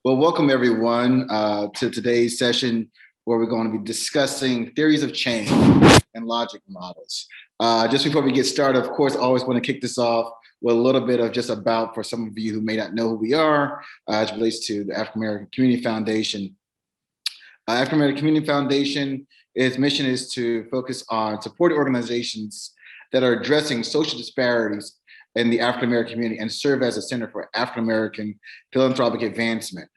Well, welcome everyone to today's session where we're going to be discussing theories of change and logic models. Just before we get started, of course, I always want to kick this off with a little bit of just about for some of you who may not know who we are as it relates to the African American Community Foundation. African American Community Foundation, its mission is to focus on supporting organizations that are addressing social disparities in the African American community and serve as a center for African American philanthropic advancement.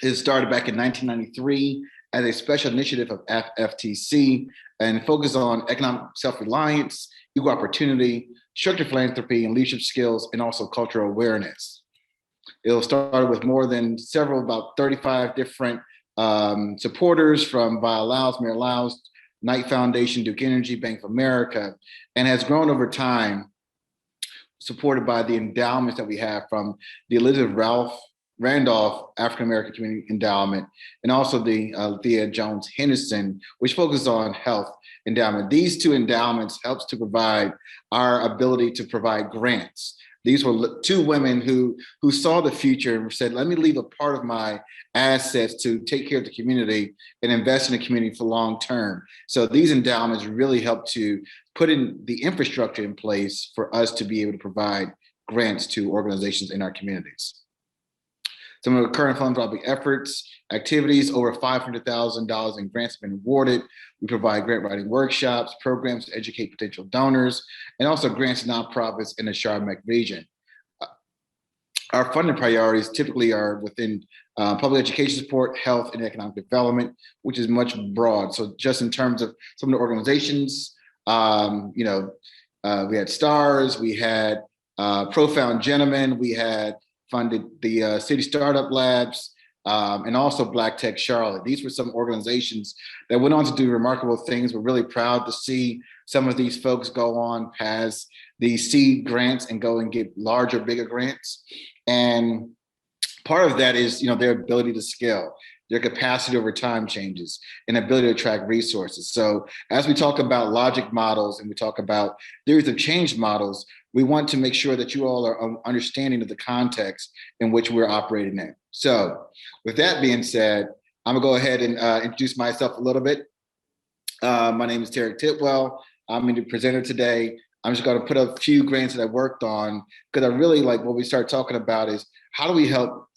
It started back in 1993 as a special initiative of FTC and focused on economic self-reliance, equal opportunity, structured philanthropy, and leadership skills, and also cultural awareness. It started with more than about 35 different supporters from BioLaos, Mayor Laos, Knight Foundation, Duke Energy, Bank of America, and has grown over time, supported by the endowments that we have from the Elizabeth Randolph African American Community Endowment, and also the Thea Jones Henderson, which focuses on health endowment. These two endowments helps to provide our ability to provide grants. These were two women who saw the future and said, let me leave a part of my assets to take care of the community and invest in the community for long term. So these endowments really help to put in the infrastructure in place for us to be able to provide grants to organizations in our communities. Some of the current philanthropic efforts, activities, over $500,000 in grants have been awarded. We provide grant writing workshops, programs to educate potential donors, and also grants to nonprofits in the Charlotte region. Our funding priorities typically are within public education support, health, and economic development, which is much broad. So just in terms of some of the organizations, we had STARS, we had Profound Gentlemen, we had funded the City Startup Labs, and also Black Tech Charlotte. These were some organizations that went on to do remarkable things. We're really proud to see some of these folks go on past the seed grants and go and get larger, bigger grants. And part of that is, their ability to scale. Their capacity over time changes and ability to attract resources. So as we talk about logic models and we talk about theories of change models, we want to make sure that you all are understanding of the context in which we're operating in. So with that being said, I'm gonna go ahead and introduce myself a little bit. My name is Tarek Titwell. I'm the presenter today. I'm just gonna put a few grants that I worked on because I really like what we start talking about is how do we help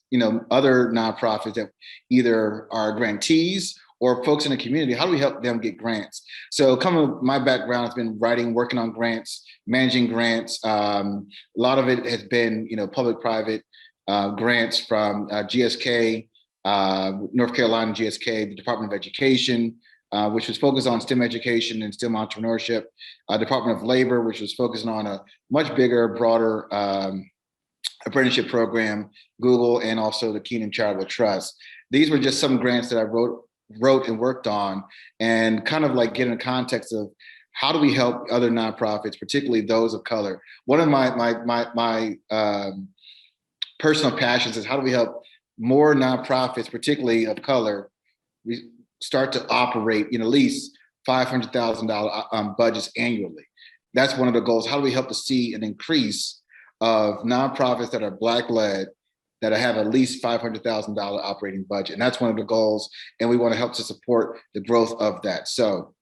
other nonprofits that either are grantees or folks in the community, how do we help them get grants? So my background has been writing, working on grants, managing grants. A lot of it has been, public-private grants from GSK, North Carolina GSK, the Department of Education, which was focused on STEM education and STEM entrepreneurship, Department of Labor, which was focusing on a much bigger, broader apprenticeship program, Google, and also the Keenan Charitable Trust. These were just some grants that I wrote and worked on, and kind of like get in the context of how do we help other nonprofits, particularly those of color. One of my personal passions is how do we help more nonprofits, particularly of color, we start to operate in at least $500,000 budgets annually. That's one of the goals. How do we help to see an increase of nonprofits that are Black-led that have at least $500,000 operating budget? And that's one of the goals, and we want to help to support the growth of that. So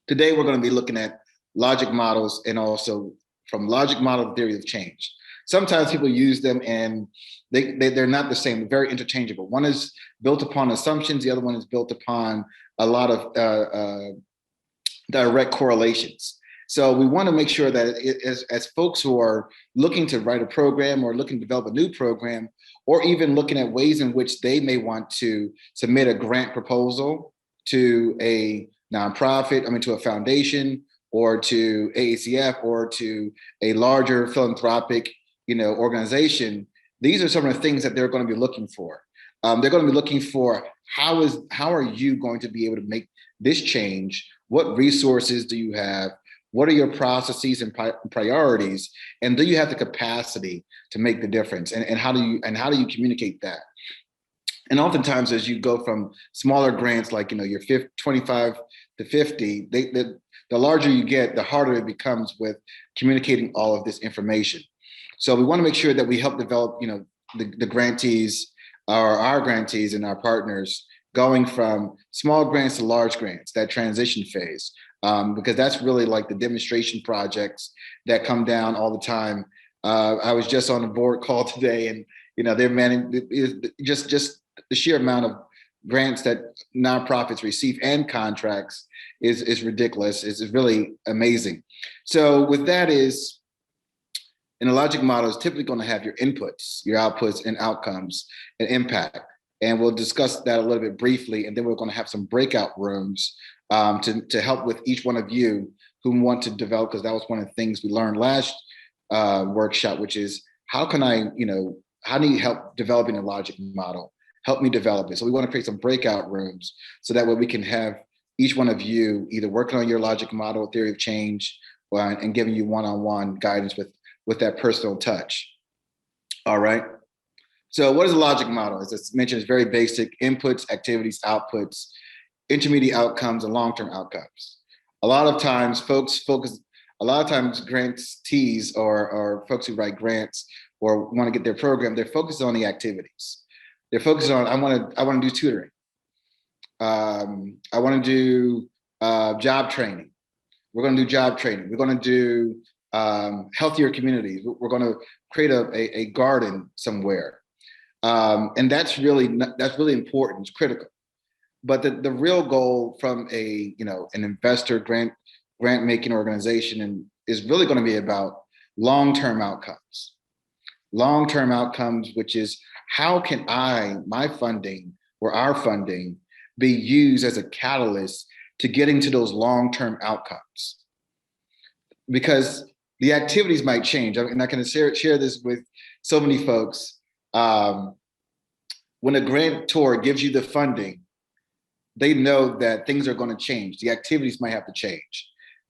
today we're going to be looking at logic models and also from logic model theory of change. Sometimes people use them and they're not the same, they're very interchangeable. One is built upon assumptions, the other one is built upon a lot of direct correlations. So we want to make sure that as folks who are looking to write a program or looking to develop a new program, or even looking at ways in which they may want to submit a grant proposal to a nonprofit, to a foundation, or to AACF, or to a larger philanthropic, organization, these are some of the things that they're going to be looking for. They're going to be looking for how are you going to be able to make this change? What resources do you have? What are your processes and priorities? And do you have the capacity to make the difference? And how do you communicate that? And oftentimes, as you go from smaller grants, like your 25 to 50, the larger you get, the harder it becomes with communicating all of this information. So we want to make sure that we help develop, the grantees or our grantees and our partners going from small grants to large grants, that transition phase, because that's really like the demonstration projects that come down all the time. I was just on a board call today, and they're managing just the sheer amount of grants that nonprofits receive and contracts is ridiculous. It's really amazing. So with that is, in a logic model, is typically going to have your inputs, your outputs, and outcomes and impact. And we'll discuss that a little bit briefly, and then we're going to have some breakout rooms to help with each one of you who want to develop, because that was one of the things we learned last workshop, which is how do you help developing a logic model? Help me develop it. So we want to create some breakout rooms so that way we can have each one of you either working on your logic model, theory of change, and giving you one-on-one guidance with that personal touch. All right. So what is a logic model? As I mentioned, it's very basic: inputs, activities, outputs, intermediate outcomes, and long-term outcomes. A lot of times grantees or folks who write grants or want to get their program, they're focused on the activities. They're focused on, I want to do tutoring. I want to do job training. We're going to do job training. We're going to do healthier communities. We're going to create a garden somewhere. And that's really important. It's critical. But the real goal from an investor grant making organization is really going to be about long-term outcomes. Long-term outcomes, which is, how can my funding or our funding be used as a catalyst to getting to those long-term outcomes? Because the activities might change. And I can share this with so many folks. When a grantor gives you the funding, they know that things are going to change. The activities might have to change.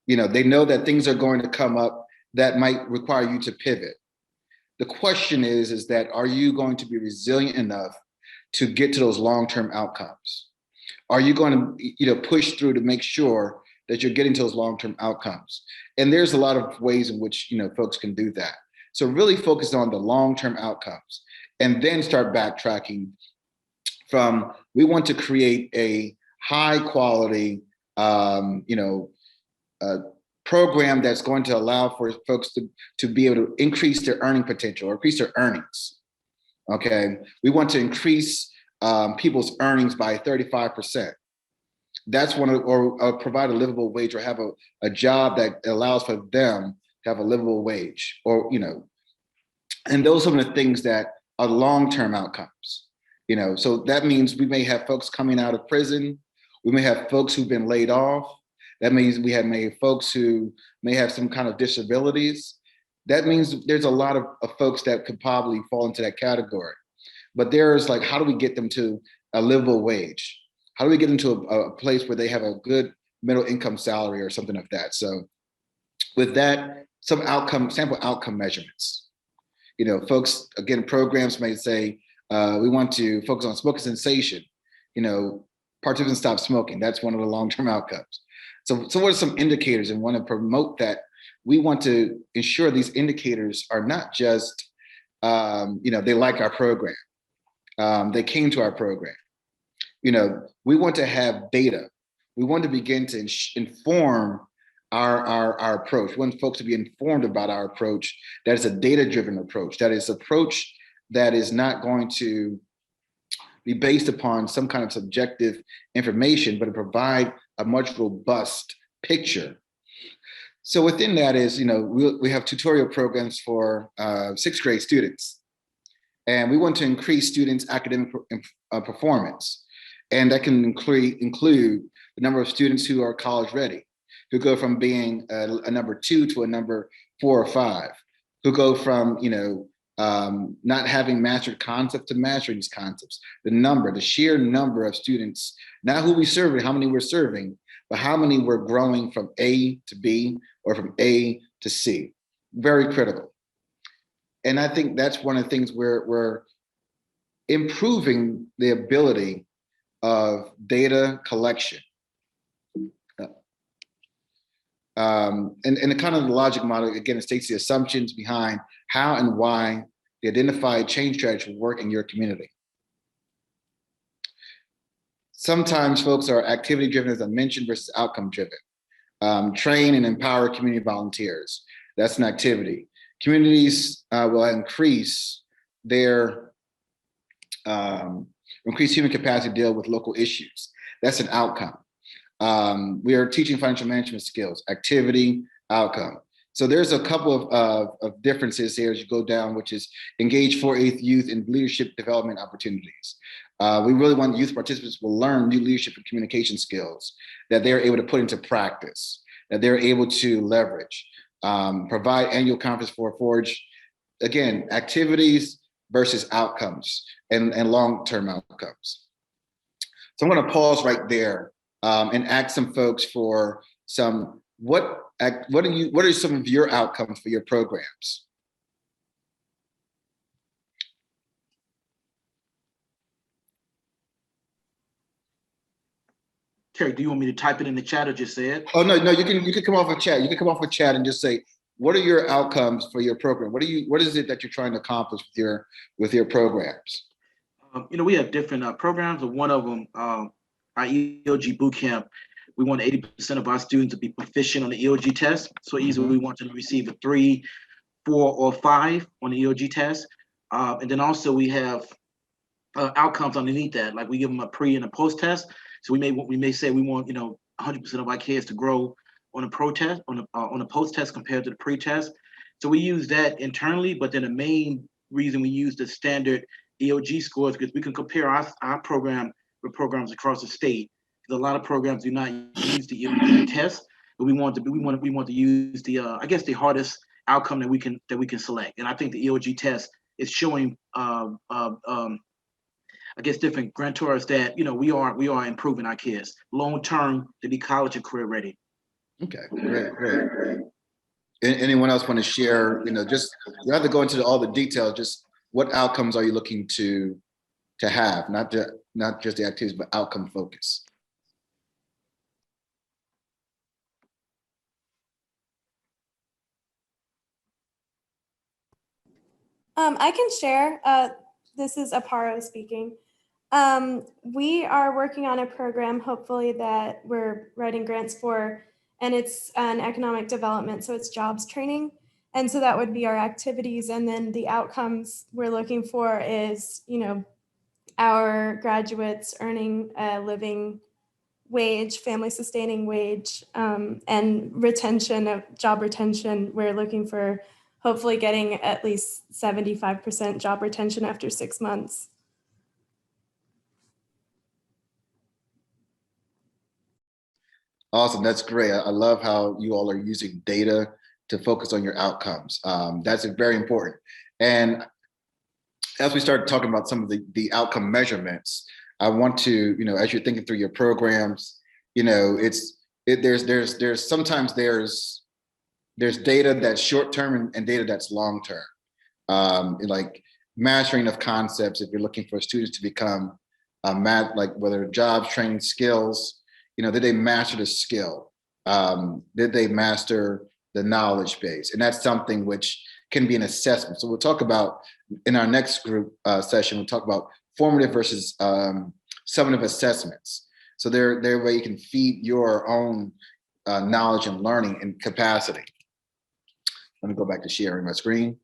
They know that things are going to come up that might require you to pivot. The question is that, are you going to be resilient enough to get to those long-term outcomes? Are you going to push through to make sure that you're getting to those long-term outcomes? And there's a lot of ways in which folks can do that. So really focus on the long-term outcomes, and then start backtracking from, we want to create a high quality program that's going to allow for folks to be able to increase their earning potential or increase their earnings. Okay, we want to increase people's earnings by 35%. That's or provide a livable wage, or have a job that allows for them to have a livable wage, and those are some of the things that are long-term outcomes. So that means we may have folks coming out of prison. We may have folks who've been laid off. That means we have folks who may have some kind of disabilities. That means there's a lot of folks that could probably fall into that category. But there's how do we get them to a livable wage? How do we get into a place where they have a good middle income salary or something like that? So with that, some sample outcome measurements. Folks, again, programs may say, we want to focus on smoking cessation. Participants stop smoking. That's one of the long-term outcomes. So what are some indicators, and want to promote that? We want to ensure these indicators are not just, they like our program. They came to our program. We want to have data. We want to begin to inform our approach. We want folks to be informed about our approach. That is a data-driven approach. That is approach that is not going to be based upon some kind of subjective information, but to provide a much robust picture. So within that is, we have tutorial programs for sixth grade students, and we want to increase students' academic performance. And that can include the number of students who are college ready, who go from being a number 2 to a number 4 or 5, who go from, not having mastered concepts to mastering these concepts. The sheer number of students, not who we serve, how many we're serving, but how many we're growing from A to B or from A to C. Very critical. And I think that's one of the things we're improving the ability of data collection. And the kind of the logic model, again, it states the assumptions behind how and why the identified change strategy will work in your community. Sometimes folks are activity driven, as I mentioned, versus outcome driven. Train and empower community volunteers. That's an activity. Communities will increase their human capacity to deal with local issues. That's an outcome. We are teaching financial management skills, activity, outcome. So there's a couple of differences here as you go down, which is engage 4/8 youth in leadership development opportunities. We really want youth participants will learn new leadership and communication skills that they're able to put into practice, that they're able to leverage. Provide annual conference for Forge, again, activities versus outcomes and long-term outcomes. So I'm going to pause right there and ask some folks for some, what are some of your outcomes for your programs? Terry, do you want me to type it in the chat or just say it? Oh, no, you can come off of chat. You can come off of chat and just say, what are your outcomes for your program? What is it that you're trying to accomplish with your programs? We have different programs, and one of them, our EOG bootcamp, we want 80% of our students to be proficient on the EOG test. So easily we want them to receive a 3, 4, or 5 on the EOG test. And then also we have outcomes underneath that, like we give them a pre and a post test. So we may say we want 100% of our kids to grow on a pro-test, on a post-test compared to the pre-test. So we use that internally, but then the main reason we use the standard EOG scores because we can compare our program with programs across the state. Because a lot of programs do not use the EOG test, but we want to use the I guess the hardest outcome that we can select. And I think the EOG test is showing I guess different grantors that we are improving our kids long term to be college and career ready. Okay, great. Anyone else want to share? Just you have to go into all the details. Just what outcomes are you looking to have? Not just the activities, but outcome focus. I can share. This is Aparo speaking. We are working on a program, hopefully, that we're writing grants for, and it's an economic development, so it's jobs training. And so that would be our activities. And then the outcomes we're looking for is, our graduates earning a living wage, family sustaining wage, and job retention. We're looking for hopefully getting at least 75% job retention after 6 months. Awesome, that's great. I love how you all are using data to focus on your outcomes. That's very important. And as we start talking about some of the outcome measurements, I want to, as you're thinking through your programs, there's sometimes data that's short term and data that's long term. Like mastering of concepts, if you're looking for students to become like whether jobs, training, skills, did they master the skill? Did they master the knowledge base? And that's something which can be an assessment. So we'll talk about in our next group session, we'll talk about formative versus summative assessments. So they're where you can feed your own knowledge and learning and capacity. Let me go back to sharing my screen.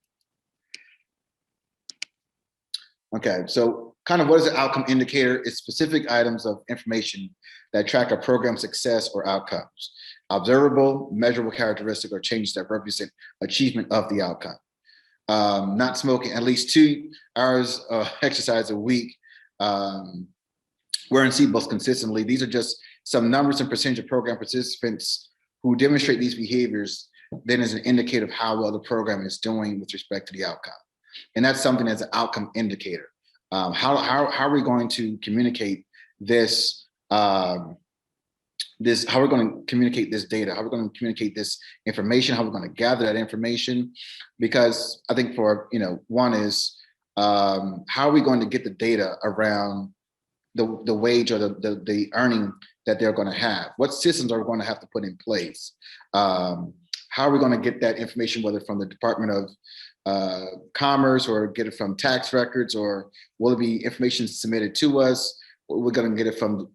Okay, so kind of what is an outcome indicator? It's specific items of information that track a program success or outcomes. Observable, measurable characteristics or changes that represent achievement of the outcome. Not smoking, at least 2 hours exercise a week, wearing seatbelts consistently. These are just some numbers and percentage of program participants who demonstrate these behaviors, then is an indicator of how well the program is doing with respect to the outcome. And that's something that's an outcome indicator. How are we going to communicate this? How we're going to communicate this data? How we're going to communicate this information? How we're going to gather that information? Because I think one is how are we going to get the data around the wage or the earning that they're going to have? What systems are we going to have to put in place? How are we going to get that information, whether from the Department commerce, or get it from tax records, or will it be information submitted to us? We're going to get it from,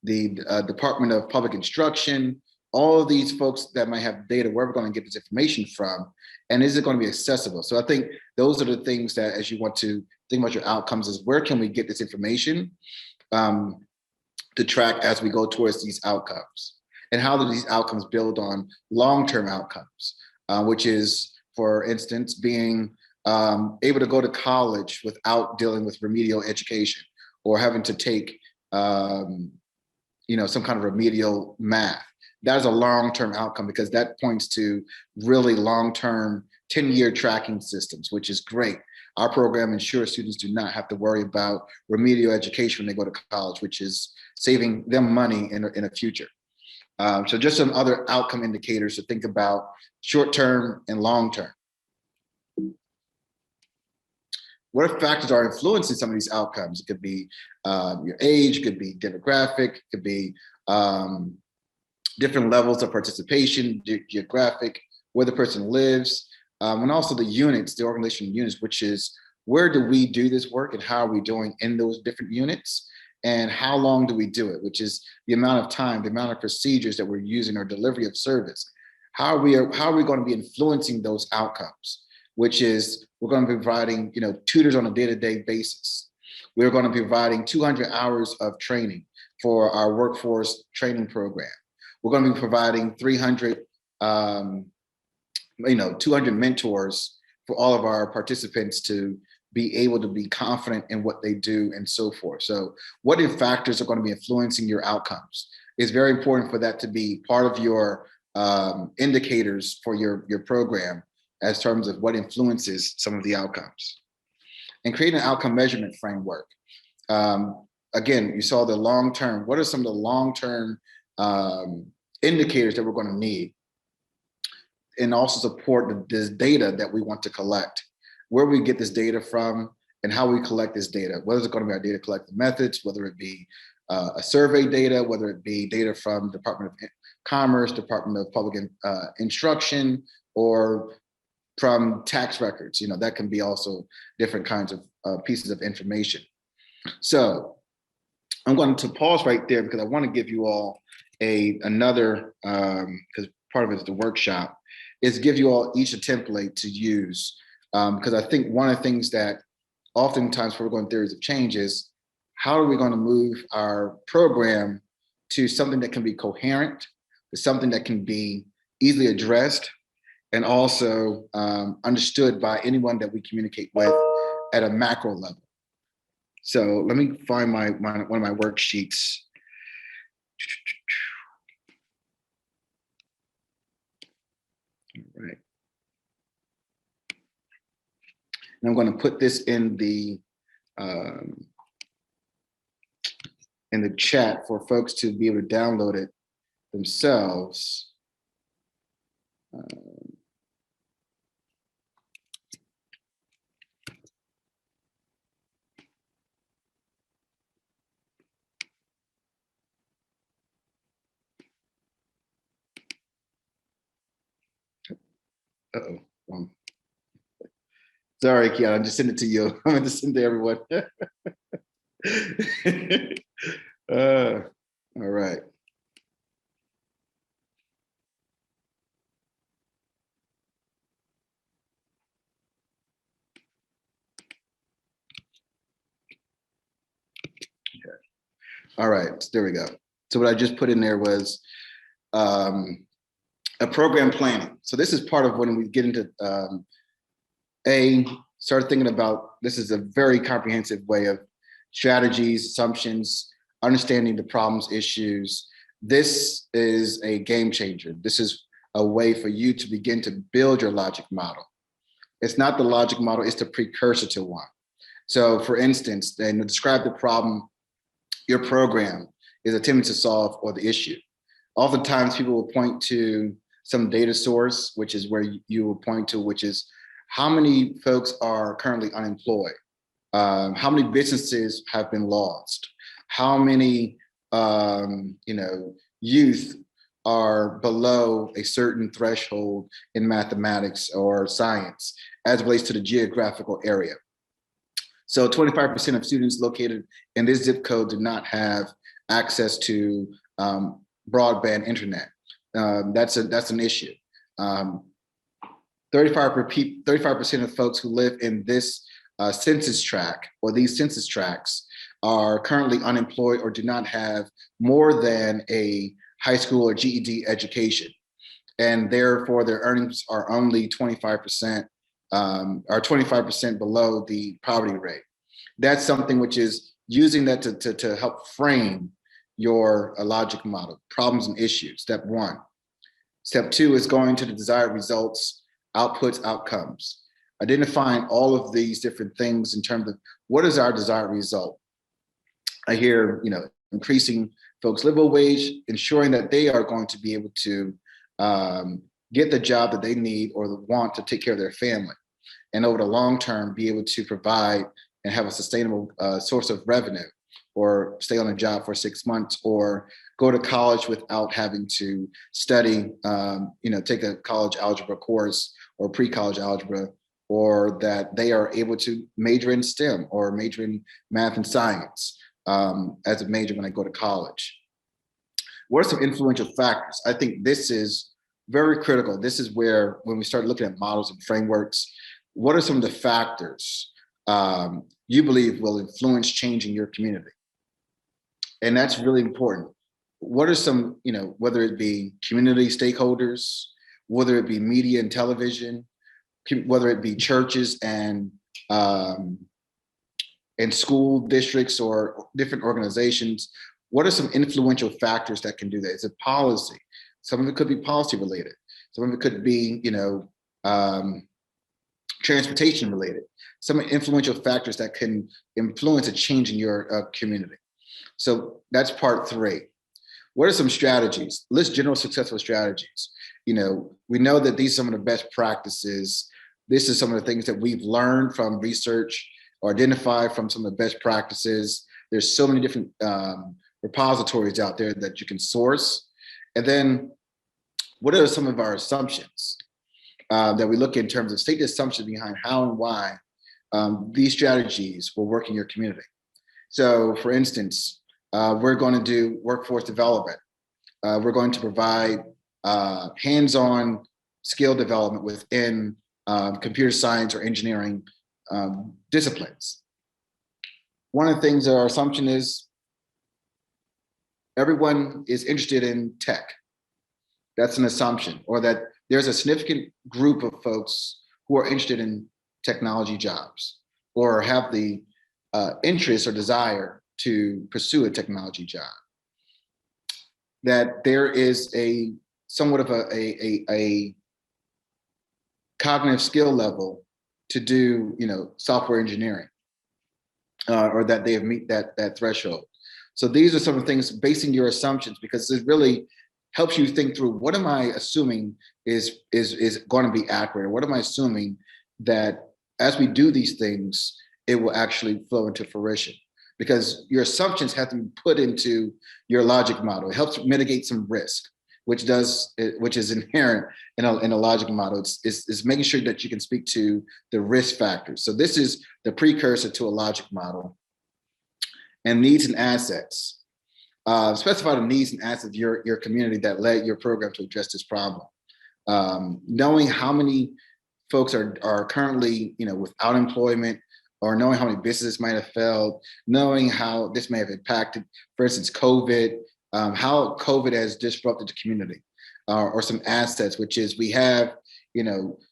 the Department of Public Instruction. All of these folks that might have data, where we're going to get this information from, and is it going to be accessible? So I think those are the things that, as you want to think about your outcomes, is where can we get this information to track as we go towards these outcomes, and how do these outcomes build on long-term outcomes, which is, for instance, being able to go to college without dealing with remedial education, or having to take some kind of remedial math. That is a long-term outcome, because that points to really long-term 10-year tracking systems, which is great. Our program ensures students do not have to worry about remedial education when they go to college, which is saving them money in the future. So just some other outcome indicators to think about, short-term and long-term. What factors are influencing some of these outcomes? It could be your age, it could be demographic, it could be different levels of participation, geographic, where the person lives, and also the units, the organizational units, which is, where do we do this work and how are we doing in those different units, and how long do we do it, which is the amount of time, the amount of procedures that we're using, or delivery of service. How are we going to be influencing those outcomes, which is, we're going to be providing, tutors on a day-to-day basis. We're going to be providing 200 hours of training for our workforce training program. We're going to be providing 200 mentors for all of our participants to be able to be confident in what they do, and so forth. So what factors are going to be influencing your outcomes? It's very important for that to be part of your indicators for your program, as terms of what influences some of the outcomes. And create an outcome measurement framework. Again, you saw the long-term. What are some of the long-term indicators that we're going to need? And also support this data that we want to collect, where we get this data from, and how we collect this data. Whether it's going to be our data collecting methods, whether it be a survey data, whether it be data from Department of Commerce, Department of Public Instruction, or from tax records. That can be also different kinds of pieces of information. So I'm going to pause right there, because I want to give you all another, because part of it is the workshop, is give you all each a template to use. Because I think one of the things that oftentimes when we're going theories of change is, how are we going to move our program to something that can be coherent, to something that can be easily addressed, and also understood by anyone that we communicate with at a macro level. So let me find one of my worksheets. All right. And I'm going to put this in the chat for folks to be able to download it themselves. Sorry, Kiana, I just sent it to you. I'm going to send it to everyone. All right. Okay. All right, there we go. So what I just put in there was a program planning. So this is part of when we get into start thinking about, this is a very comprehensive way of strategies, assumptions, understanding the problems, issues. This is a game changer. This is a way for you to begin to build your logic model. It's not the logic model, it's the precursor to one. So for instance, then to describe the problem your program is attempting to solve, or the issue. Oftentimes people will point to some data source, which is where you will point to, which is how many folks are currently unemployed, how many businesses have been lost, how many youth are below a certain threshold in mathematics or science as it relates to the geographical area. So 25% of students located in this zip code do not have access to broadband internet. That's an issue. 35% of folks who live in this census tract or these census tracts are currently unemployed or do not have more than a high school or GED education. And therefore their earnings are only 25%, are 25% below the poverty rate. That's something which is using that to help frame your logic model, problems and issues, step one. Step two is going to the desired results, outputs, outcomes. Identifying all of these different things in terms of what is our desired result. I hear, increasing folks' livable wage, ensuring that they are going to be able to get the job that they need or want to take care of their family. And over the long term, be able to provide and have a sustainable source of revenue, or stay on a job for 6 months, or go to college without having to study, take a college algebra course or pre-college algebra, or that they are able to major in STEM or major in math and science as a major when I go to college. What are some influential factors? I think this is very critical. This is where, when we start looking at models and frameworks, what are some of the factors you believe will influence change in your community? And that's really important. What are some, whether it be community stakeholders, whether it be media and television, whether it be churches and school districts or different organizations, what are some influential factors that can do that? Is it policy? Some of it could be policy related. Some of it could be, transportation related. Some influential factors that can influence a change in your community. So that's part three. What are some strategies? List general successful strategies. We know that these are some of the best practices. This is some of the things that we've learned from research or identified from some of the best practices. There's so many different repositories out there that you can source. And then what are some of our assumptions that we look in terms of state the assumptions behind how and why these strategies will work in your community. So for instance, we're going to do workforce development. We're going to provide hands-on skill development within computer science or engineering disciplines. One of the things that our assumption is everyone is interested in tech. That's an assumption, or that there's a significant group of folks who are interested in technology jobs or have the interest or desire to pursue a technology job. That there is a somewhat of a cognitive skill level to do, software engineering, or that they have meet that threshold. So these are some of the things, basing your assumptions, because it really helps you think through, what am I assuming is going to be accurate? What am I assuming that as we do these things, it will actually flow into fruition? Because your assumptions have to be put into your logic model. It helps mitigate some risk, which is inherent in a logic model. It's making sure that you can speak to the risk factors. So this is the precursor to a logic model. And needs and assets. Specify the needs and assets of your community that led your program to address this problem. Knowing how many folks are currently, without employment, or knowing how many businesses might have failed, knowing how this may have impacted, for instance, COVID, how COVID has disrupted the community, or some assets, which is we have,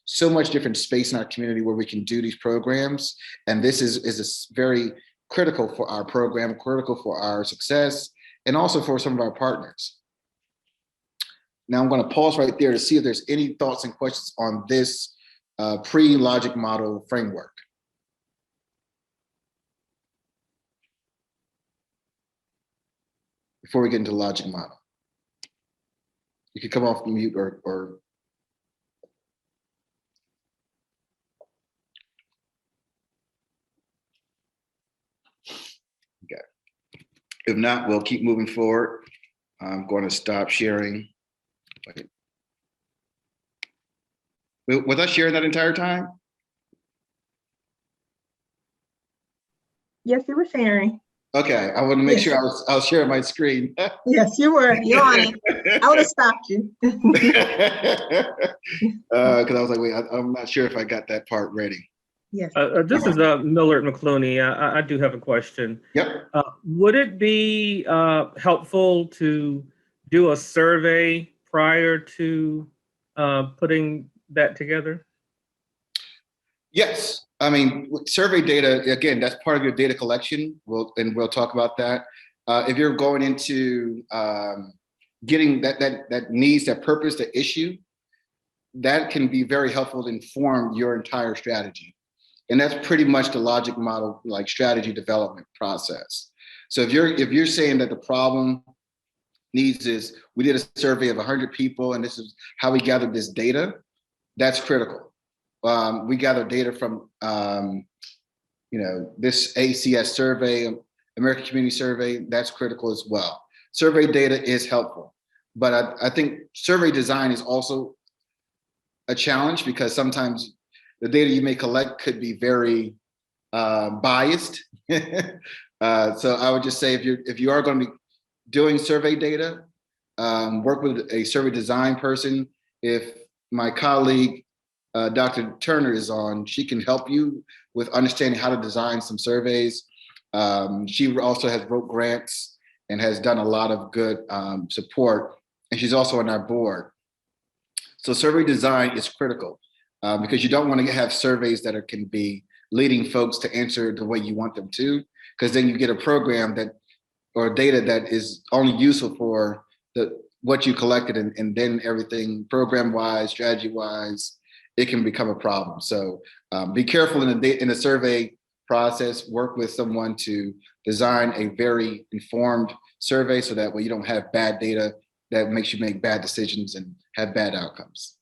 so much different space in our community where we can do these programs. And this is very critical for our program, critical for our success, and also for some of our partners. Now I'm going to pause right there to see if there's any thoughts and questions on this pre-logic model framework. Before we get into the logic model. You can come off mute or okay. If not, we'll keep moving forward. I'm going to stop sharing Was I sharing that entire time? Yes, you were sharing. Okay, I want to make Yes. sure I was sharing my screen. Yes, you were. You're on it. I would have stopped you. Because I was like, wait, I'm not sure if I got that part ready. Yes. This is Millard McClooney. I do have a question. Yep. Would it be helpful to do a survey prior to putting that together? Yes. I mean, survey data, again, that's part of your data collection. We'll talk about that. If you're going into getting that needs, that purpose, the issue, that can be very helpful to inform your entire strategy. And that's pretty much the logic model, like strategy development process. So if you're saying that the problem needs is, we did a survey of 100 people and this is how we gathered this data, that's critical. We gather data from this AACF survey, American Community Survey, that's critical as well. Survey data is helpful, but I think survey design is also a challenge because sometimes the data you may collect could be very biased. So I would just say if you are going to be doing survey data, work with a survey design person. If my colleague, Dr. Turner is on, she can help you with understanding how to design some surveys. She also has wrote grants and has done a lot of good support, and she's also on our board. So survey design is critical because you don't want to have surveys that can be leading folks to answer the way you want them to, because then you get a program or data that is only useful for what you collected, and then everything program-wise, strategy-wise, it can become a problem. So be careful in the survey process. Work with someone to design a very informed survey so that way you don't have bad data that makes you make bad decisions and have bad outcomes.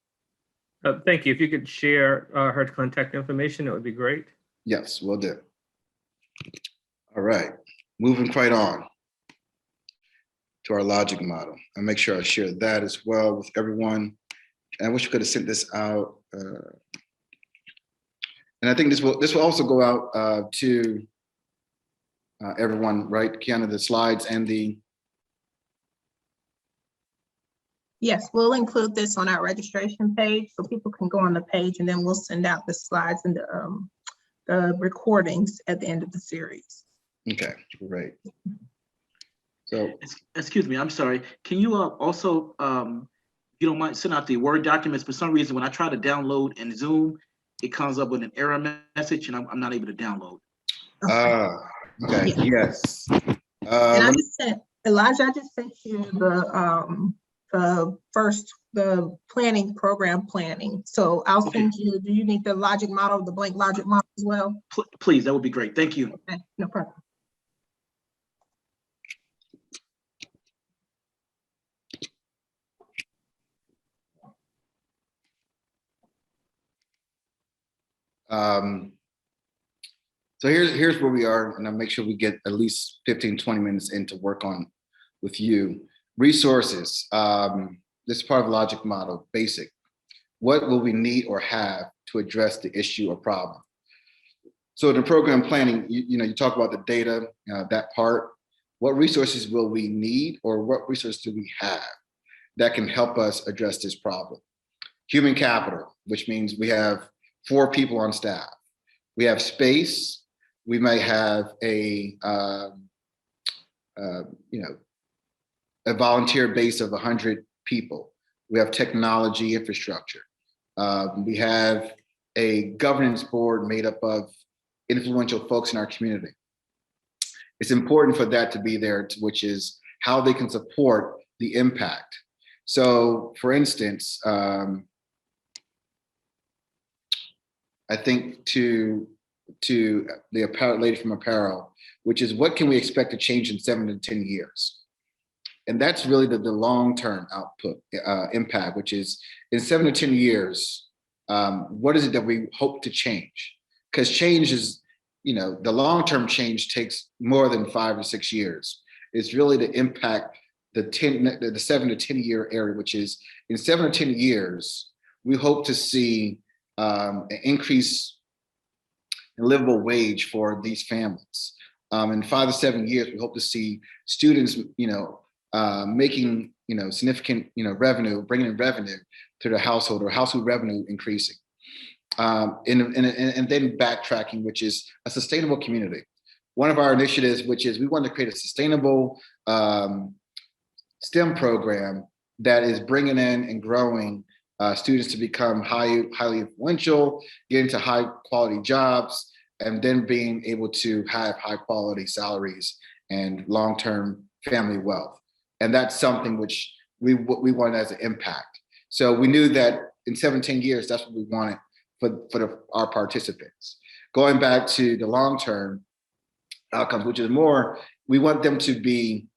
Thank you. If you could share her contact information, that would be great. Yes, will do. All right, moving right on to our logic model. And make sure I share that as well with everyone. And I wish we could have sent this out. And I think this will also go out to everyone, right? Kiana, the slides and the. Yes, we'll include this on our registration page so people can go on the page, and then we'll send out the slides and the recordings at the end of the series. Okay, great. So, Excuse me, I'm sorry. Can you also, if you don't mind, send out the Word documents? For some reason, when I try to download in Zoom, it comes up with an error message, and I'm not able to download. okay, yes. And I just sent, Elijah, I just sent you the planning program planning. So I'll send you, do you need the logic model, the blank logic model as well? Please, that would be great. Thank you. Okay, no problem. So here's where we are, and I'll make sure we get at least 15, 20 minutes in to work on with you. Resources, this is part of logic model, basic. What will we need or have to address the issue or problem? So in the program planning, you talk about the data, that part. What resources will we need, or what resources do we have that can help us address this problem? Human capital, which means we have 4 people on staff. We have space. We might have a volunteer base of 100 people. We have technology infrastructure. We have a governance board made up of influential folks in our community. It's important for that to be there, which is how they can support the impact. So for instance, I think to the apparel lady from apparel, which is what can we expect to change in 7 to 10 years? And that's really the long-term output impact, which is in 7 to 10 years, what is it that we hope to change? Because change is, the long-term change takes more than 5 or 6 years. It's really the impact the 7 to 10 year area, which is in 7 or 10 years, we hope to see an increase in livable wage for these families. In 5 to 7 years, we hope to see students, making, significant, revenue, bringing in revenue to the household, or household revenue increasing. And then backtracking, which is a sustainable community. One of our initiatives, which is we want to create a sustainable STEM program that is bringing in and growing students to become highly influential, get into high quality jobs, and then being able to have high quality salaries and long-term family wealth. And that's something which we want as an impact. So we knew that in 17 years, that's what we wanted for our participants. Going back to the long-term outcomes, which is more, we want them to be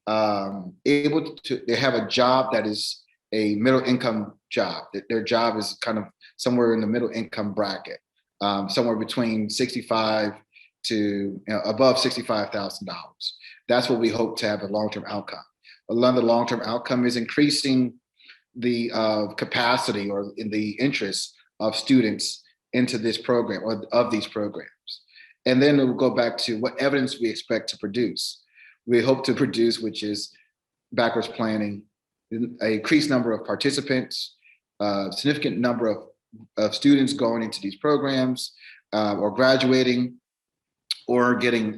able to, they have a job that is a middle income job, that their job is kind of somewhere in the middle income bracket, somewhere between 65 to above $65,000. That's what we hope to have a long-term outcome. A lot of the long-term outcome is increasing the capacity or in the interest of students into this program or of these programs. And then we'll go back to what evidence we expect to produce. We hope to produce, which is backwards planning, an increased number of participants, significant number of students going into these programs or graduating or getting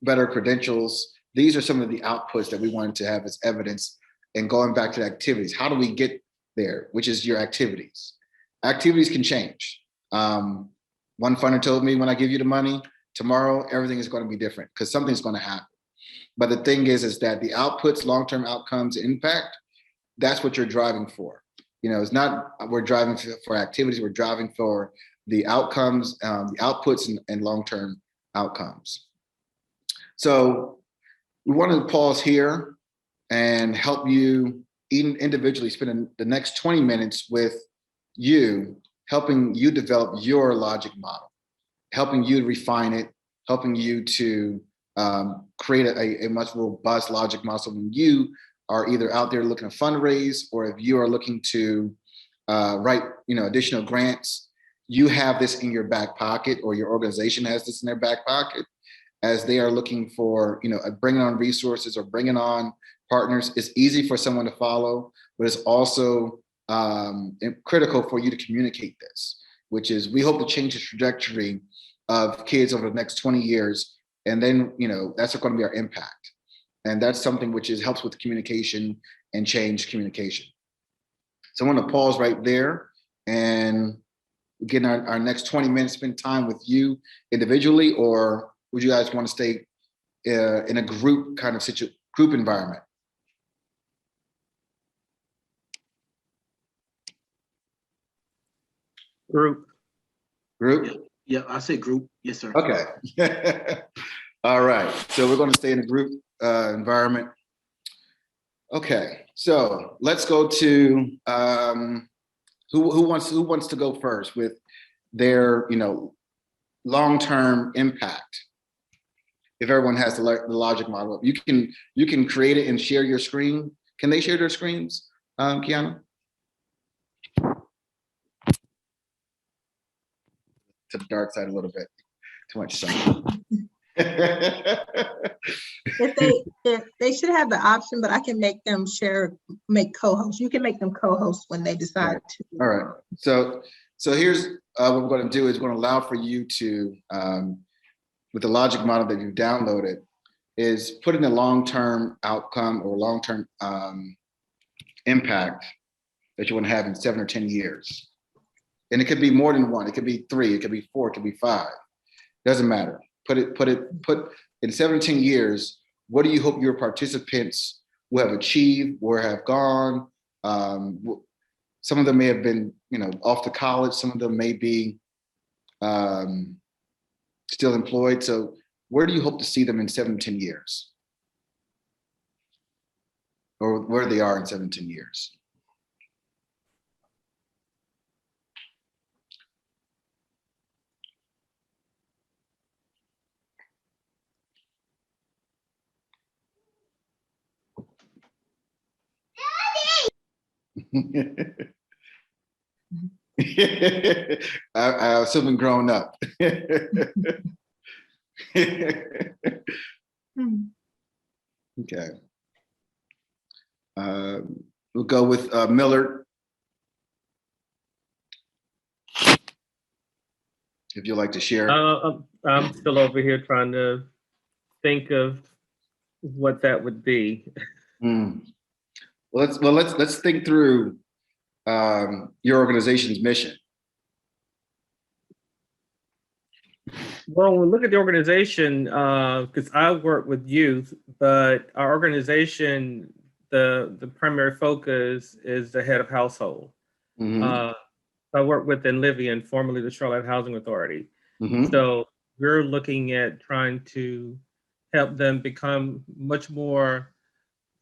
better credentials. These are some of the outputs that we wanted to have as evidence. And going back to the activities, how do we get there, which is your activities. Activities can change. One funder told me, when I give you the money, tomorrow, everything is going to be different because something's going to happen. But the thing is that the outputs, long-term outcomes, impact, that's what you're driving for. It's not we're driving for activities, we're driving for the outcomes, the outputs and long-term outcomes. So we want to pause here and help you individually spend the next 20 minutes with you, helping you develop your logic model, helping you to refine it, helping you to create a much robust logic model. So when you are either out there looking to fundraise, or if you are looking to write additional grants, you have this in your back pocket, or your organization has this in their back pocket as they are looking for bringing on resources or bringing on partners. It's easy for someone to follow, but it's also critical for you to communicate this, which is we hope to change the trajectory of kids over the next 20 years. And then, that's going to be our impact. And that's something which helps with communication and change communication. So I want to pause right there and get our next 20 minutes, spend time with you individually, or would you guys want to stay in a group kind of group environment? Group. Yeah, I say group. Yes, sir. Okay. All right. So we're going to stay in a group environment. Okay. So let's go to who wants to go first with their long-term impact. If everyone has the logic model, you can create it and share your screen. Can they share their screens, Kiana? To the dark side a little bit. Too much sun. If they should have the option, but I can make them make co-hosts. You can make them co-hosts when they decide to. All right. So here's what we're going to do is we're going to allow for you to, with the logic model that you've downloaded, is put in a long-term outcome or long-term impact that you want to have in 7 or 10 years. And it could be more than one. It could be 3. It could be 4. It could be 5. Doesn't matter. Put in 17 years. What do you hope your participants will have achieved or have gone? Some of them may have been, off to college. Some of them may be still employed. So where do you hope to see them in 7 to 10 years? Or where they are in 7 to 10 years? I assume growing up. Okay. We'll go with Millard. If you'd like to share. I'm still over here trying to think of what that would be. Well, let's think through your organization's mission. Well, when we look at the organization, because I work with youth, but our organization, the primary focus is the head of household. Mhm. I work with Enlivian, formerly the Charlotte Housing Authority. Mhm. So we're looking at trying to help them become much more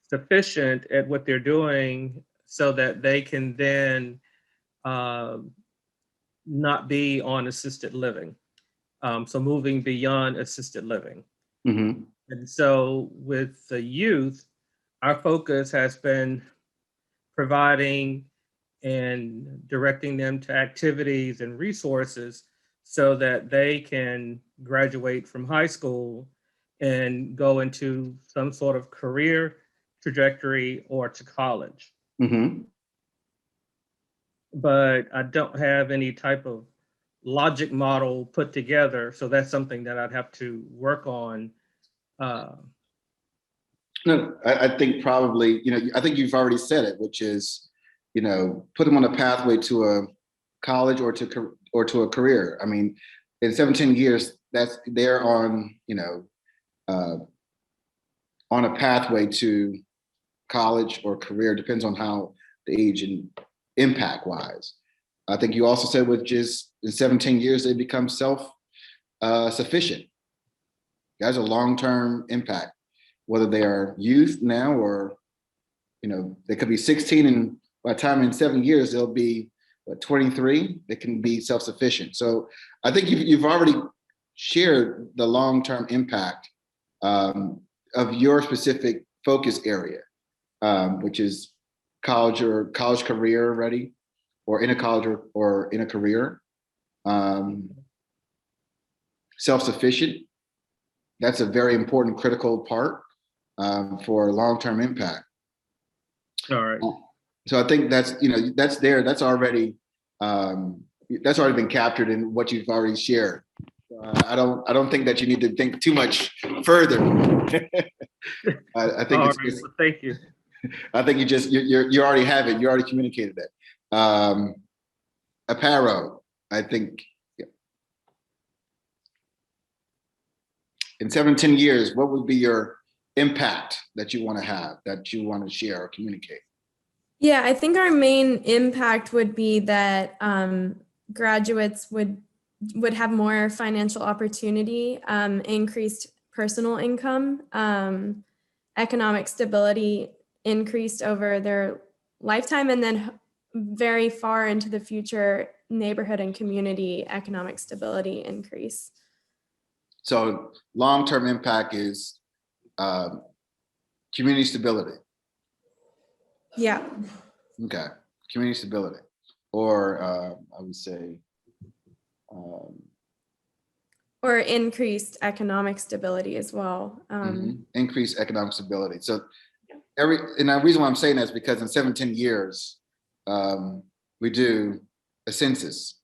sufficient at what they're doing so that they can then not be on assisted living. So moving beyond assisted living. Mhm. And so with the youth, our focus has been providing and directing them to activities and resources so that they can graduate from high school and go into some sort of career trajectory or to college. Mhm. But I don't have any type of logic model put together. So that's something that I'd have to work on. No, I think probably, I think you've already said it, which is, put them on a pathway to a college or to a career. I mean, in 17 years, they're on, on a pathway to college or career, depends on how the age and impact wise. I think you also said with just in 17 years, they become self-sufficient. That's a long-term impact, whether they are youth now or, they could be 16 and by the time in 7 years, they'll be 23, they can be self-sufficient. So I think you've already shared the long-term impact of your specific focus area, which is college or college career ready, or in a college or in a career. Self-sufficient, that's a very important critical part for long-term impact. All right. So I think that's that's already been captured in what you've already shared. I don't think that you need to think too much further. I think All it's right. Well, thank you. I think you already have it. You already communicated it. Aparo, I think in 17 years, what would be your impact that you want to have, that you want to share or communicate? Yeah, I think our main impact would be that graduates would have more financial opportunity, increased personal income, economic stability increased over their lifetime, and then very far into the future, neighborhood and community economic stability increase. So long-term impact is community stability. Yeah. Okay, community stability, or I would say, or increased economic stability as well. Increased economic stability. So and the reason why I'm saying that is because in 17 years, we do a census.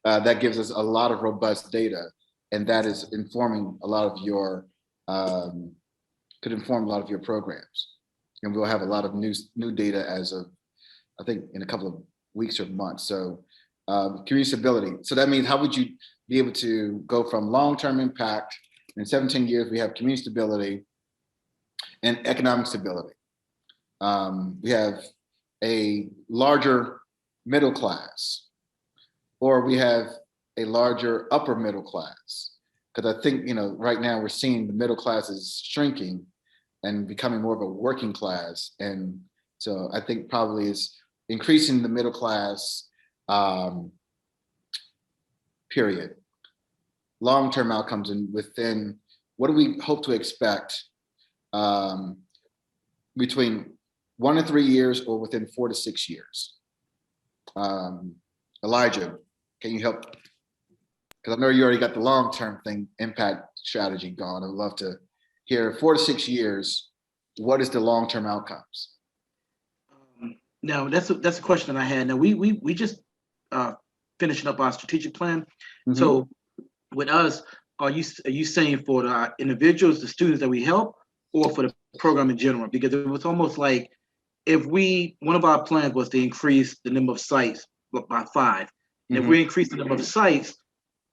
That gives us a lot of robust data, and that is informing a lot of your, could inform a lot of your programs. And we'll have a lot of new data as of, I think, in a couple of weeks or months. So community stability. So that means how would you be able to go from long-term impact? In 17 years, we have community stability and economic stability. We have a larger middle class, or we have a larger upper middle class. Because I think, right now we're seeing the middle class is shrinking and becoming more of a working class. And so I think probably is increasing the middle class, period. Long-term outcomes, and within, what do we hope to expect between 1 to 3 years or within 4 to 6 years? Elijah, can you help? Because I know you already got the long-term thing, impact strategy going. I'd love to hear 4 to 6 years. What is the long-term outcomes? Now that's a question that I had. Now we just finishing up our strategic plan. Mhm. So with us, are you saying for the individuals, the students that we help, or for the program in general? Because it was almost like if one of our plans was to increase the number of sites by 5. And if we increase the number of sites,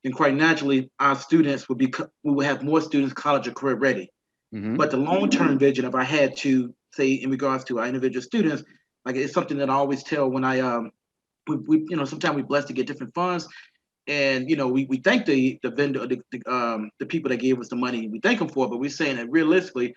then quite naturally our students we will have more students college or career ready. Mhm. But the long-term vision, if I had to say in regards to our individual students, like it's something that I always tell when I we sometimes we're blessed to get different funds, and we thank the vendor, the people that gave us the money, we thank them for it, but we're saying that realistically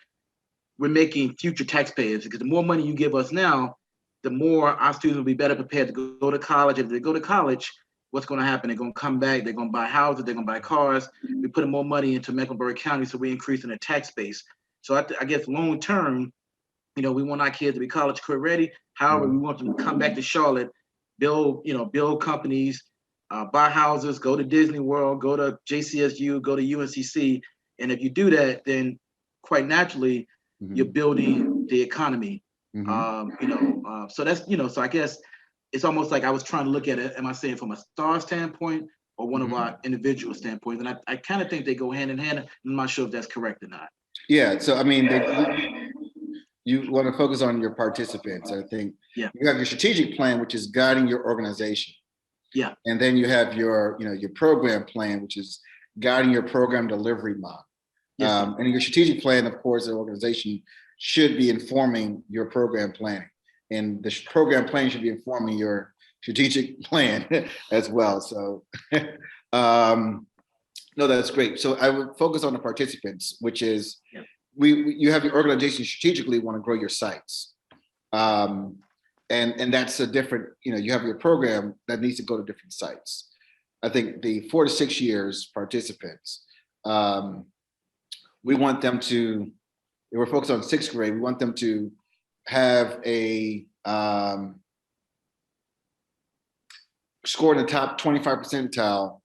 we're making future taxpayers, because the more money you give us now, the more our students will be better prepared to go to college. If they go to college, what's going to happen? They're going to come back, they're going to buy houses, they're going to buy cars. We're putting more money into Mecklenburg County, so we're increasing the tax base. So I guess long term, we want our kids to be college career ready. However, we want them to come back to Charlotte, build companies, buy houses, go to Disney World, go to JCSU, go to UNCC. And if you do that, then quite naturally, you're building the economy. So that's, so I guess it's almost like I was trying to look at it, am I saying from a star standpoint or one of our individual standpoints? And I kind of think they go hand in hand. I'm not sure if that's correct or not. Yeah, so I mean, you want to focus on your participants. I think you have your strategic plan, which is guiding your organization. Yeah. And then you have your program plan, which is guiding your program delivery model. Yes, and your strategic plan, of course, the organization should be informing your program planning. And the program plan should be informing your strategic plan as well. So no, that's great. So I would focus on the participants, which is you have your organization strategically want to grow your sites. And that's a different, you have your program that needs to go to different sites. I think the 4 to 6 years participants, we want them to, if we're focused on 6th grade, we want them to have a score in the top 25 percentile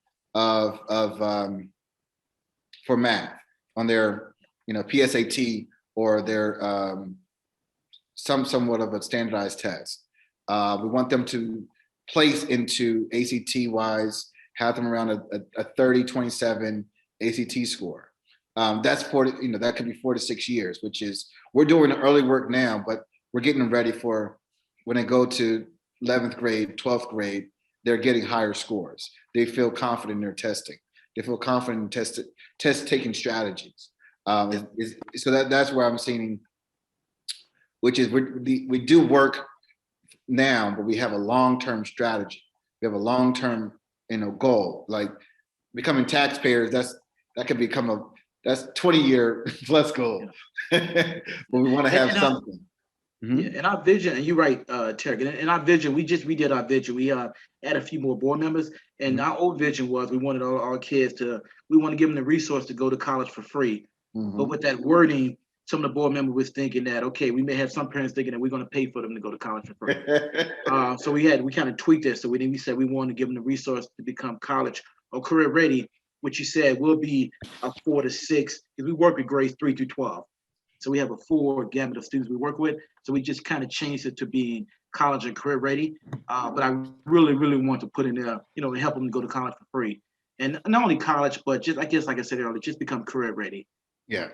for math on their PSAT or their somewhat of a standardized test. We want them to place into ACT wise, have them around a 30-27 ACT score. That's that could be 4 to 6 years, which is, we're doing the early work now, but we're getting them ready for when they go to 11th grade, 12th grade, they're getting higher scores. They feel confident in their testing. They feel confident in test taking strategies. So that's where I'm seeing, which is we do work now, but we have a long-term strategy. We have a long-term goal, like becoming taxpayers. That could become that's 20-year plus goal. But we want to have something. Yeah, and our vision, and you're right, Terry. In our vision, we did our vision. We add a few more board members, and our old vision was we wanted all our kids we want to give them the resource to go to college for free. But with that wording, some of the board members was thinking that, okay, we may have some parents thinking that we're going to pay for them to go to college for free. So we kind of tweaked this. So we said we wanted to give them the resource to become college or career ready, which you said will be a 4 to 6, because we work with grades 3 through 12. So we have a full gamut of students we work with. So we just kind of changed it to being college and career ready. But I really, really want to put in there, help them go to college for free. And not only college, but just, I guess, like I said earlier, just become career ready. Yeah.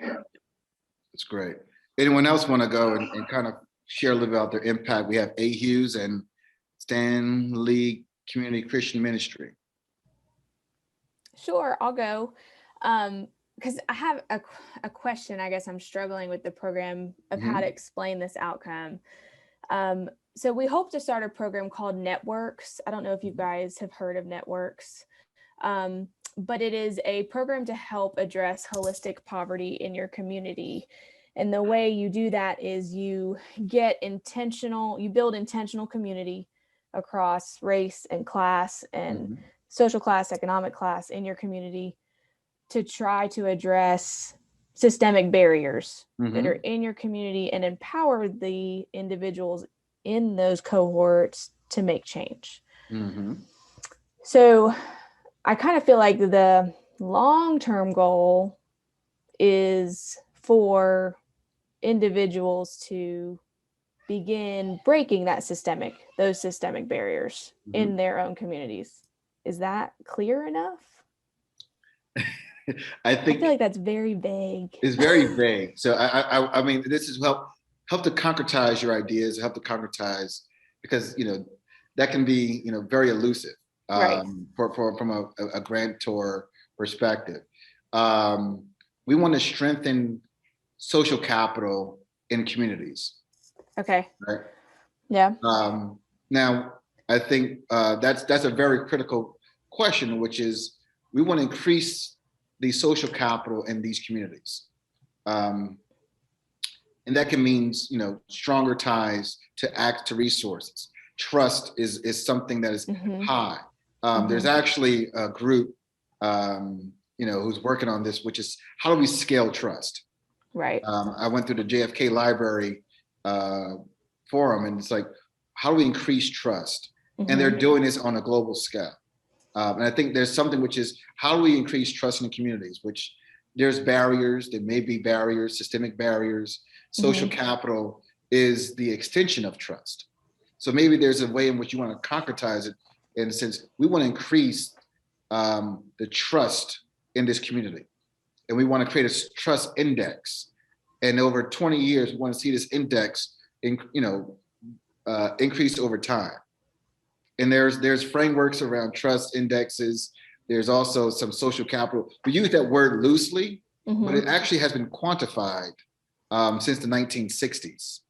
That's great. Anyone else want to go and kind of share a little bit about their impact? We have A. Hughes and Stanley Community Christian Ministry. Sure, I'll go. Because I have a question. I guess I'm struggling with the program of how to explain this outcome. So we hope to start a program called Networks. I don't know if you guys have heard of Networks, but it is a program to help address holistic poverty in your community. And the way you do that is you build intentional community across race and class and social class, economic class in your community, to try to address systemic barriers that Mhm. are in your community and empower the individuals in those cohorts to make change. Mhm. So I kind of feel like the long-term goal is for individuals to begin breaking those systemic barriers in their own communities. Is that clear enough? I I think feel like that's very vague. it's very vague. So I mean, this is help to concretize your ideas, help to concretize, because that can be very elusive Right. from a grantor perspective. We want to strengthen social capital in communities, Okay. right? Yeah. Now, I think that's a very critical question, which is we want to increase the social capital in these communities. And that can mean, stronger ties to resources. Trust is something that is high. There's actually a group, who's working on this, which is how do we scale trust? Right. I went through the JFK Library forum, and it's like, how do we increase trust? And they're doing this on a global scale. And I think there's something which is how do we increase trust in the communities, which there's barriers, there may be barriers, systemic barriers. Social capital is the extension of trust. So maybe there's a way in which you want to concretize it in the sense we want to increase the trust in this community. And we want to create a trust index. And over 20 years, we want to see this index increase over time. And there's frameworks around trust indexes. There's also some social capital. We use that word loosely, but it actually has been quantified since the 1960s,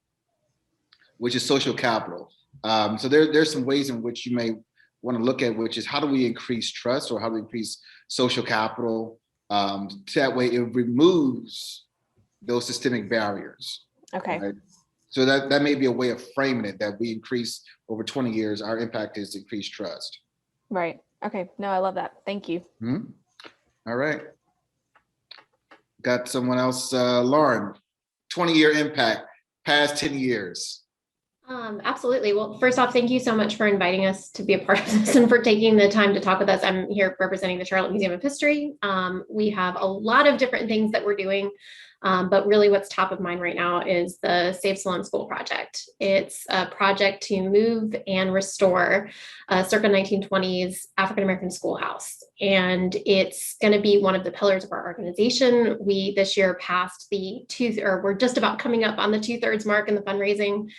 which is social capital. So there's some ways in which you may want to look at, which is how do we increase trust or how do we increase social capital? That way it removes those systemic barriers. Okay. Right? So that may be a way of framing it, that we increase over 20 years, our impact is increased trust. Right. Okay. No, I love that. Thank you. All right. Got someone else, Lauren, 20-year impact, past 10 years. Absolutely. Well, first off, thank you so much for inviting us to be a part of this and for taking the time to talk with us. I'm here representing the Charlotte Museum of History. We have a lot of different things that we're doing, but really what's top of mind right now is the Save Salon School project. It's a project to move and restore circa 1920s African-American schoolhouse. And it's going to be one of the pillars of our organization. We this year passed we're just about coming up on the 2/3 mark in the fundraising.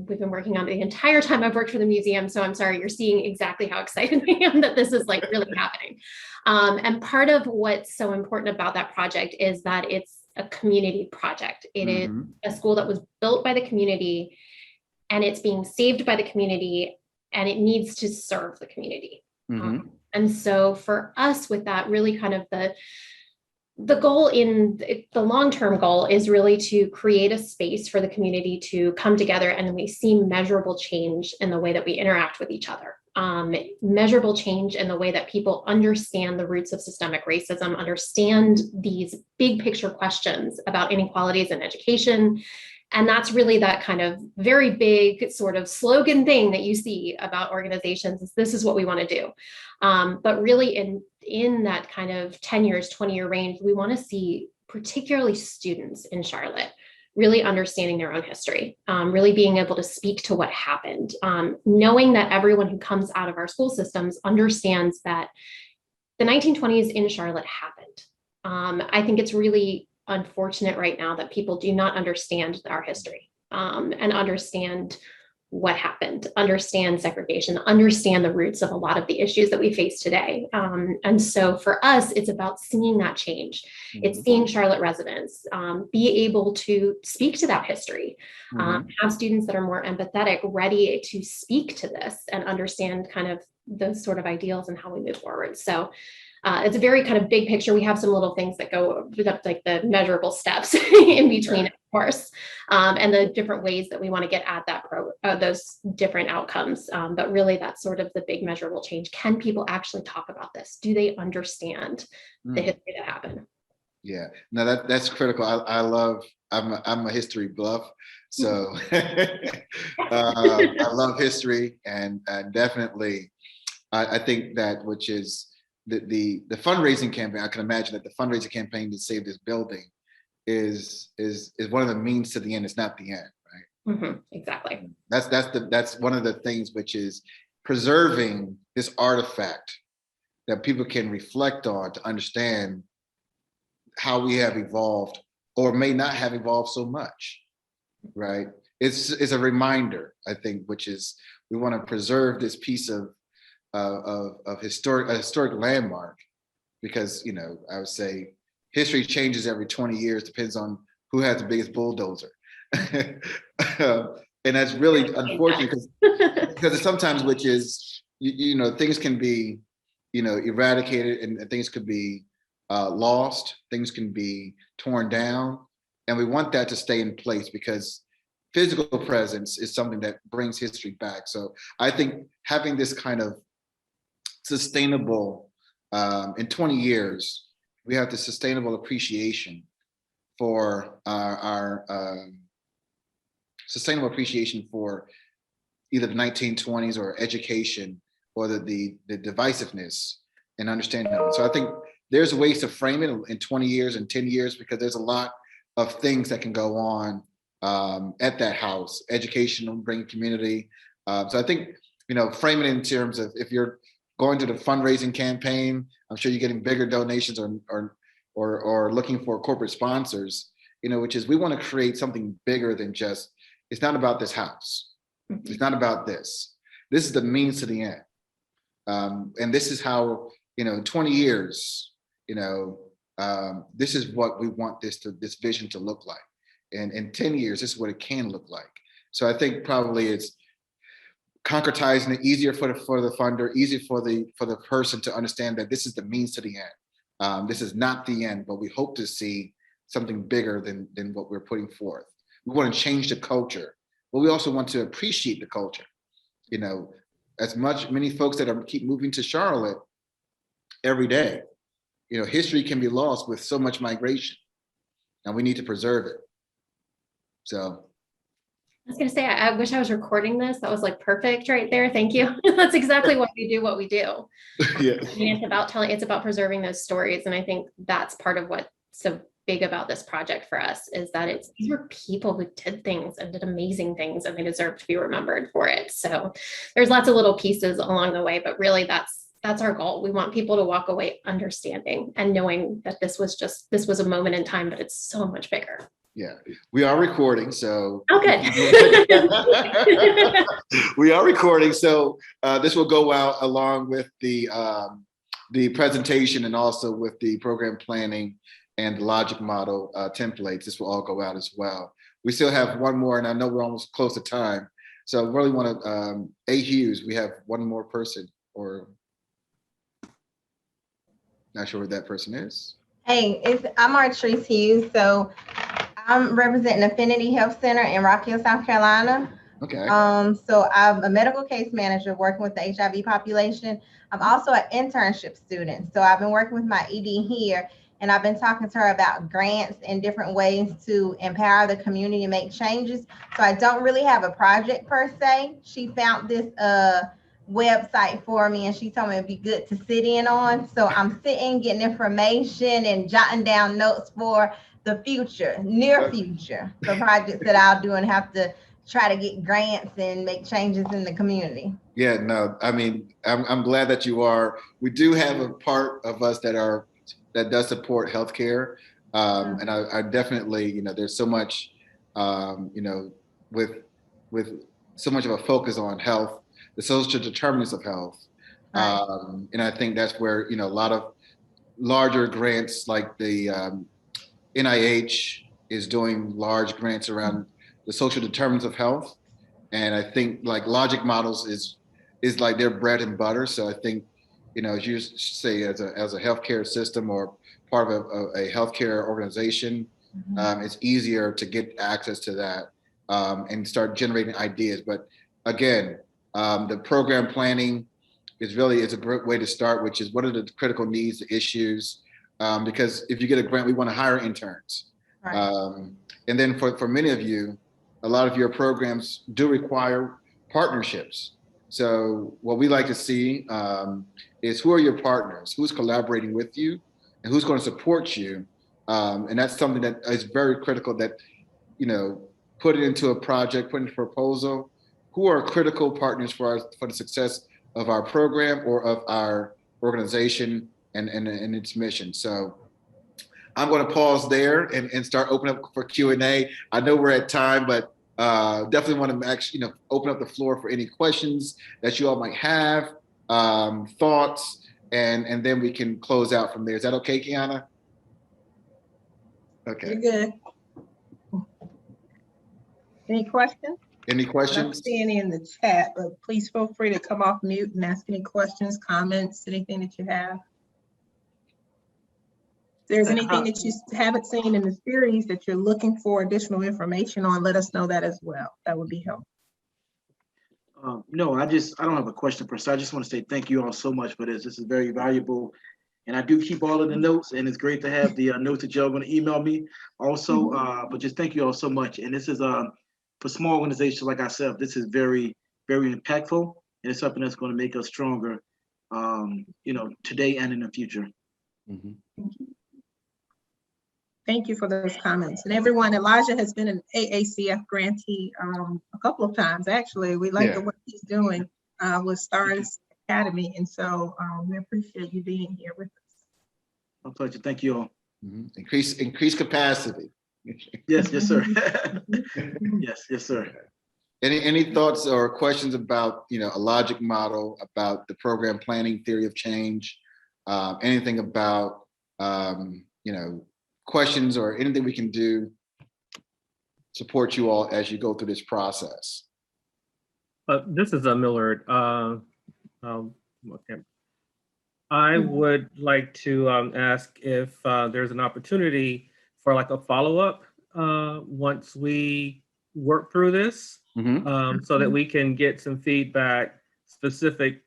We've been working on it the entire time I've worked for the museum. So I'm sorry, you're seeing exactly how excited I am that this is like really happening. And part of what's so important about that project is that it's a community project. It is a school that was built by the community and it's being saved by the community and it needs to serve the community. And so for us with that, really kind of the goal in the long-term goal is really to create a space for the community to come together and we see measurable change in the way that we interact with each other. Measurable change in the way that people understand the roots of systemic racism, understand these big picture questions about inequalities in education. And that's really that kind of very big sort of slogan thing that you see about organizations is this is what we want to do. But really in that kind of 10 years, 20-year range, we want to see particularly students in Charlotte really understanding their own history, really being able to speak to what happened, knowing that everyone who comes out of our school systems understands that the 1920s in Charlotte happened. I think it's really unfortunate right now that people do not understand our history and understand what happened, understand segregation, understand the roots of a lot of the issues that we face today. And so for us, it's about seeing that change. It's seeing Charlotte residents be able to speak to that history, have students that are more empathetic, ready to speak to this and understand kind of those sort of ideals and how we move forward. So it's a very kind of big picture. We have some little things that go like the measurable steps in between, of course, and the different ways that we want to get at that those different outcomes. But really, that's sort of the big measurable change. Can people actually talk about this? Do they understand the history that happened? Yeah, no, that's critical. I'm a history buff, so I love history, and definitely I think that, which is the fundraising campaign. I can imagine that the fundraising campaign to save this building is one of the means to the end. It's not the end, right? Exactly. That's one of the things, which is preserving this artifact that people can reflect on to understand how we have evolved, or may not have evolved so much, right? It's a reminder, I think, which is we want to preserve this piece of a historic landmark, because I would say history changes every 20 years, depends on who has the biggest bulldozer. And that's really unfortunate, because it's sometimes, which is things can be eradicated, and things could be lost, things can be torn down, and we want that to stay in place, because physical presence is something that brings history back. So I think having this kind of sustainable, in 20 years, we have the sustainable appreciation for our sustainable appreciation for either the 1920s or education, or the divisiveness and understanding of it. So I think there's ways to frame it in 20 years and 10 years, because there's a lot of things that can go on at that house, educational, bring community. So I think, frame it in terms of, if you're going to the fundraising campaign, I'm sure you're getting bigger donations, or looking for corporate sponsors, which is, we want to create something bigger than just, it's not about this house. It's not about this. This is the means to the end. And this is how, 20 years, this is what we want this vision to look like. And in 10 years, this is what it can look like. So I think probably it's concretizing it, easier for the funder, easier for the person to understand that this is the means to the end. This is not the end, but we hope to see something bigger than what we're putting forth. We want to change the culture, but we also want to appreciate the culture. Many folks that keep moving to Charlotte every day, history can be lost with so much migration, and we need to preserve it. So I was going to say, I wish I was recording this. That was like perfect right there. Thank you. That's exactly what we do. Yeah. I mean, it's about preserving those stories. And I think that's part of what's so big about this project for us, is that these were people who did things and did amazing things, and they deserve to be remembered for it. So there's lots of little pieces along the way, but really that's our goal. We want people to walk away understanding and knowing that this was a moment in time, but it's so much bigger. Yeah, we are recording, so. Oh, good. We are recording, so this will go out along with the presentation, and also with the program planning and the logic model templates. This will all go out as well. We still have one more, and I know we're almost close to time, so I really want to, A. Hughes, we have one more person, or not sure what that person is. Hey, I'm Artrice Hughes. So I'm representing Affinity Health Center in Rock Hill, South Carolina. Okay. So I'm a medical case manager working with the HIV population. I'm also an internship student. So I've been working with my ED here, and I've been talking to her about grants and different ways to empower the community and make changes. So I don't really have a project per se. She found this website for me, and she told me it'd be good to sit in on. So I'm sitting, getting information and jotting down notes for the future, near future, the projects that I'll do and have to try to get grants and make changes in the community. Yeah, no, I mean, I'm glad that you are. We do have a part of us that does support healthcare, and I definitely, there's so much, with so much of a focus on health, the social determinants of health, and I think that's where a lot of larger grants, like the NIH is doing large grants around the social determinants of health, and I think like logic models is like their bread and butter. So I think, as you say, as a healthcare system or part of a healthcare organization, it's easier to get access to that and start generating ideas. But again, the program planning is a great way to start, which is what are the critical needs, the issues, because if you get a grant, we want to hire interns. Right. And then for many of you, a lot of your programs do require partnerships. So what we like to see is who are your partners, who's collaborating with you, and who's going to support you. And that's something that is very critical that, put it into a project, put it into a proposal. Who are critical partners for the success of our program or of our organization and its mission? So I'm going to pause there and start opening up for Q&A. I know we're at time, but definitely want to actually, open up the floor for any questions that you all might have, thoughts, and then we can close out from there. Is that okay, Kiana? Okay. You're good. Any questions? Any I don't questions? see any in the chat, but please feel free to come off mute and ask any questions, comments, anything that you have. If there's anything that you haven't seen in the series that you're looking for additional information on, let us know that as well. That would be helpful. No, I don't have a question per se. I just want to say thank you all so much for this. This is very valuable. And I do keep all of the notes, and it's great to have the notes that y'all going to email me also. But just thank you all so much. And this is for small organizations like ourselves, this is very, very impactful, and it's something that's going to make us stronger, today and in the future. Mm-hmm. Thank you for those comments. And everyone, Elijah has been an AACF grantee a couple of times, actually. We like the work he's doing with Stars Academy. And so we appreciate you being here with us. My pleasure. Thank you all. Mm-hmm. Increase capacity. Yes, sir. yes, sir. Any thoughts or questions about, a logic model, about the program planning theory of change, anything about, questions or anything we can do support you all as you go through this process? This is Millard. Okay. I would like to ask if there's an opportunity for like a follow-up once we work through this, so that we can get some feedback specific,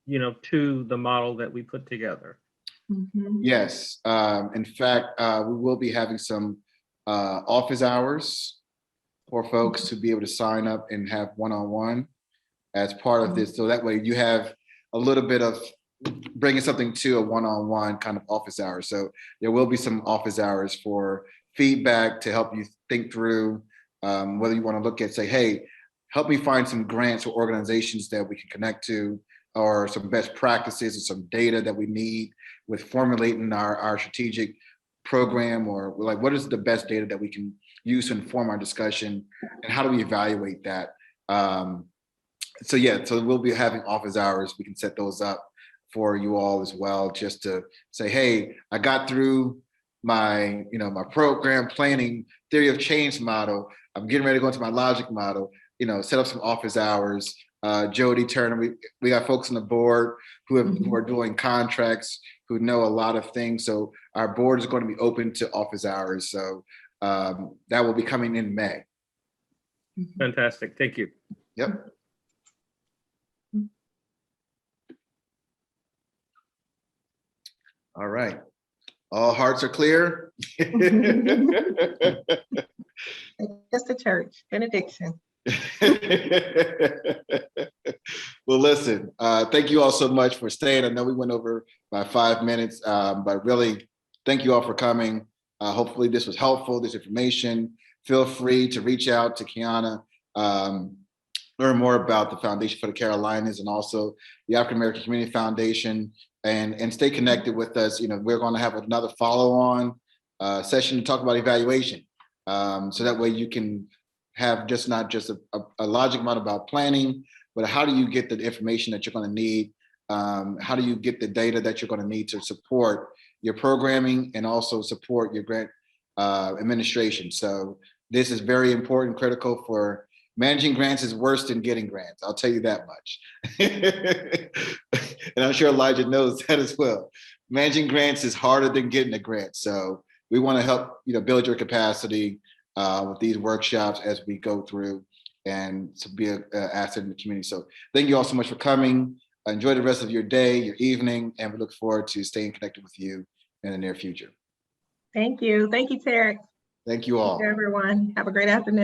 to the model that we put together. Yes. In fact, we will be having some office hours for folks to be able to sign up and have one-on-one as part of this. So that way you have a little bit of bringing something to a one-on-one kind of office hour. So there will be some office hours for feedback to help you think through whether you want to look at, say, hey, help me find some grants or organizations that we can connect to, or some best practices or some data that we need with formulating our strategic program, or like what is the best data that we can use to inform our discussion, and how do we evaluate that? So we'll be having office hours. We can set those up for you all as well, just to say, hey, I got through my, my program planning theory of change model. I'm getting ready to go into my logic model, set up some office hours. Jody Turner, we got folks on the board who are doing contracts, who know a lot of things. So our board is going to be open to office hours. So that will be coming in May. Fantastic. Thank you. Yep. All right. All hearts are clear. Just the church benediction. Well, listen, thank you all so much for staying. I know we went over by 5 minutes, but really thank you all for coming. Hopefully this was helpful, this information. Feel free to reach out to Kiana, learn more about the Foundation for the Carolinas and also the African American Community Foundation, and stay connected with us. We're going to have another follow-on session to talk about evaluation. So that way you can have not just a logic model about planning, but how do you get the information that you're going to need? How do you get the data that you're going to need to support your programming and also support your grant administration? So this is very important, critical for managing grants. Is worse than getting grants. I'll tell you that much. And I'm sure Elijah knows that as well. Managing grants is harder than getting a grant. So we want to help build your capacity with these workshops as we go through, and to be an asset in the community. So thank you all so much for coming. Enjoy the rest of your day, your evening, and we look forward to staying connected with you in the near future. Thank you. Thank you, Tarek. Thank you all. Everyone. Have a great afternoon.